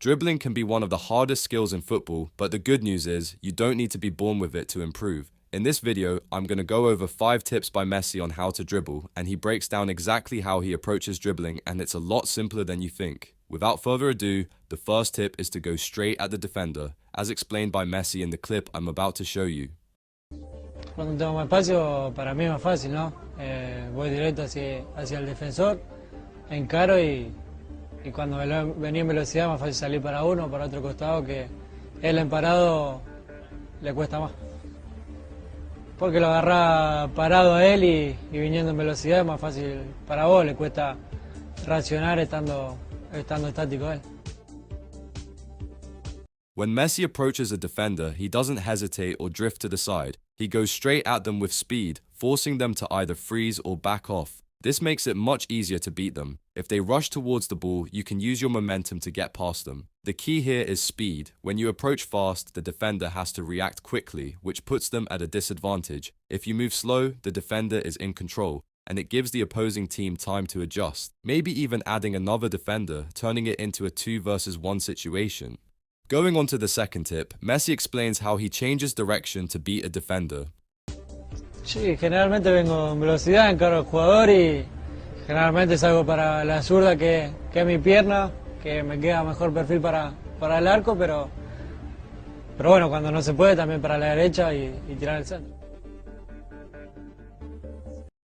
Dribbling can be one of the hardest skills in football, but the good news is you don't need to be born with it to improve. In this video, I'm going to go over 5 tips by Messi on how to dribble, and he breaks down exactly how he approaches dribbling, and it's a lot simpler than you think. Without further ado, the first tip is to go straight at the defender, as explained by Messi in the clip I'm about to show you. Cuando tengo más espacio, para mí es más fácil, ¿no? Voy directo hacia el defensor, encaro y cuando venía en velocidad es más fácil salir para uno o para otro costado, que él en parado le cuesta más. Porque lo agarra parado a él y viniendo en velocidad es más fácil para vos, le cuesta reaccionar estando estático él. When Messi approaches a defender, he doesn't hesitate or drift to the side. He goes straight at them with speed, forcing them to either freeze or back off. This makes it much easier to beat them. If they rush towards the ball, you can use your momentum to get past them. The key here is speed. When you approach fast, the defender has to react quickly, which puts them at a disadvantage. If you move slow, the defender is in control, and it gives the opposing team time to adjust, maybe even adding another defender, turning it into a 2 versus 1 situation. Going on to the second tip, Messi explains how he changes direction to beat a defender. Sí, generalmente vengo en velocidad, encaro al jugador y generalmente salgo para la zurda que es mi pierna, que me queda mejor perfil para el arco, pero bueno, cuando no se puede también para la derecha y tirar el centro.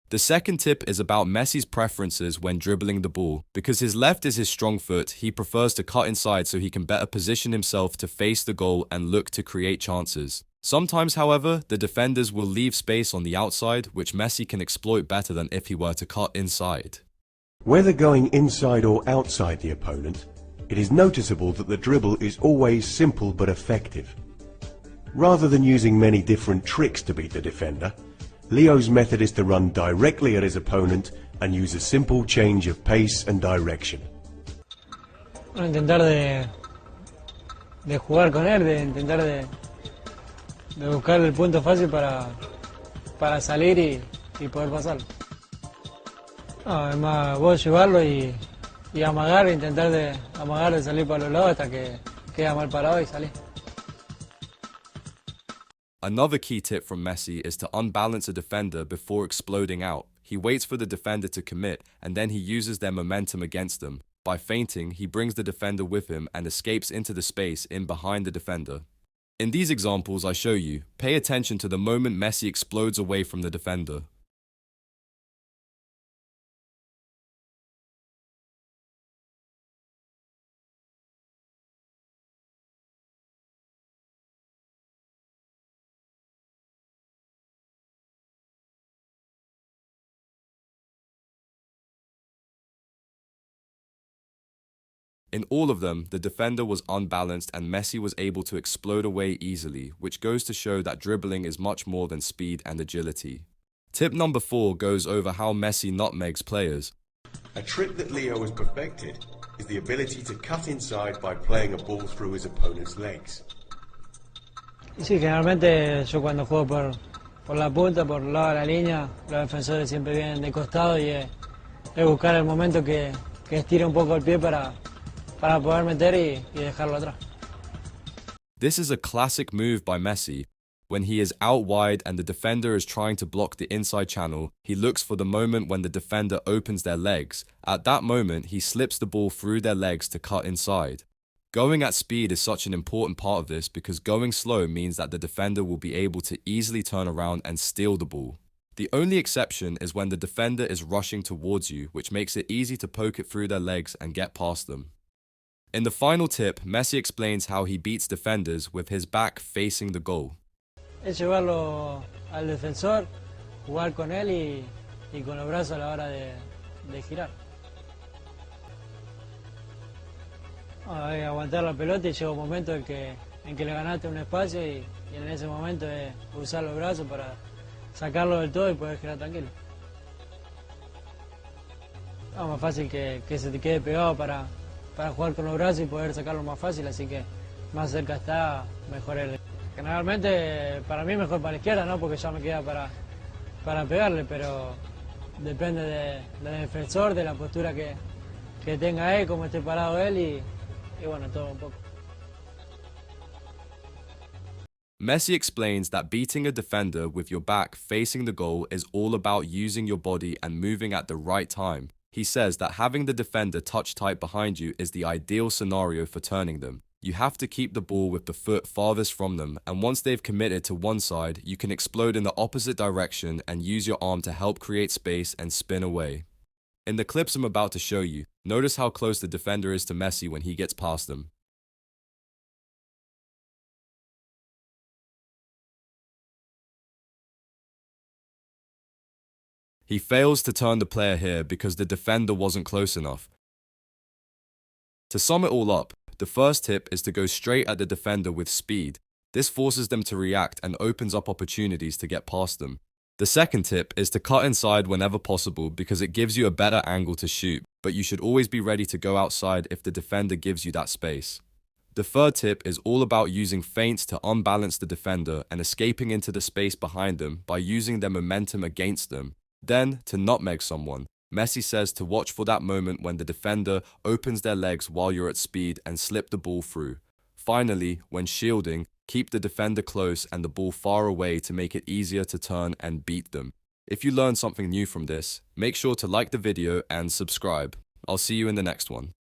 The second tip is about Messi's preferences when dribbling the ball. Because his left is his strong foot, he prefers to cut inside so he can better position himself to face the goal and look to create chances. Sometimes, however, the defenders will leave space on the outside, which Messi can exploit better than if he were to cut inside. Whether going inside or outside the opponent, it is noticeable that the dribble is always simple but effective. Rather than using many different tricks to beat the defender, Leo's method is to run directly at his opponent and use a simple change of pace and direction. Bueno, intentar de jugar con él, de intentar de buscar el punto fácil para salir y poder pasar. No, además vos llevarlo y amagar, intentar de amagar de salir para los lados hasta que queda mal parado y salir. Another key tip from Messi is to unbalance a defender before exploding out. He waits for the defender to commit, and then he uses their momentum against them. By feinting, he brings the defender with him and escapes into the space in behind the defender. In these examples I show you, pay attention to the moment Messi explodes away from the defender. In all of them, the defender was unbalanced and Messi was able to explode away easily, which goes to show that dribbling is much more than speed and agility. Tip number 4 goes over how Messi nutmegs players. A trick that Leo has perfected is the ability to cut inside by playing a ball through his opponent's legs. Sí, generalmente yo cuando juego por la punta, por el lado de la línea, los defensores siempre vienen de costado y es buscar el momento que estire un poco el pie para poder meter y dejarlo atrás. This is a classic move by Messi. When he is out wide and the defender is trying to block the inside channel, he looks for the moment when the defender opens their legs. At that moment, he slips the ball through their legs to cut inside. Going at speed is such an important part of this because going slow means that the defender will be able to easily turn around and steal the ball. The only exception is when the defender is rushing towards you, which makes it easy to poke it through their legs and get past them. In the final tip, Messi explains how he beats defenders with his back facing the goal. Es llevarlo al defensor, jugar con él y con los brazos a la hora de girar. Hay que aguantar la pelota y llega un momento en que le ganaste un espacio y en ese momento es usar los brazos para sacarlo del todo y poder girar tranquilo. Es más fácil que se te quede pegado para jugar con los brazos y poder sacarlo más fácil, así que más cerca está, mejor es. Generalmente para mí mejor para la izquierda, ¿no? Porque ya me queda para pegarle, pero depende del defensor, de la postura que tenga él, cómo esté parado él y bueno, todo un poco. Messi explains that beating a defender with your back facing the goal is all about using your body and moving at the right time. He says that having the defender touch tight behind you is the ideal scenario for turning them. You have to keep the ball with the foot farthest from them, and once they've committed to one side, you can explode in the opposite direction and use your arm to help create space and spin away. In the clips I'm about to show you, notice how close the defender is to Messi when he gets past them. He fails to turn the player here because the defender wasn't close enough. To sum it all up, the first tip is to go straight at the defender with speed. This forces them to react and opens up opportunities to get past them. The second tip is to cut inside whenever possible because it gives you a better angle to shoot, but you should always be ready to go outside if the defender gives you that space. The third tip is all about using feints to unbalance the defender and escaping into the space behind them by using their momentum against them. Then, to nutmeg someone. Messi says to watch for that moment when the defender opens their legs while you're at speed and slip the ball through. Finally, when shielding, keep the defender close and the ball far away to make it easier to turn and beat them. If you learned something new from this, make sure to like the video and subscribe. I'll see you in the next one.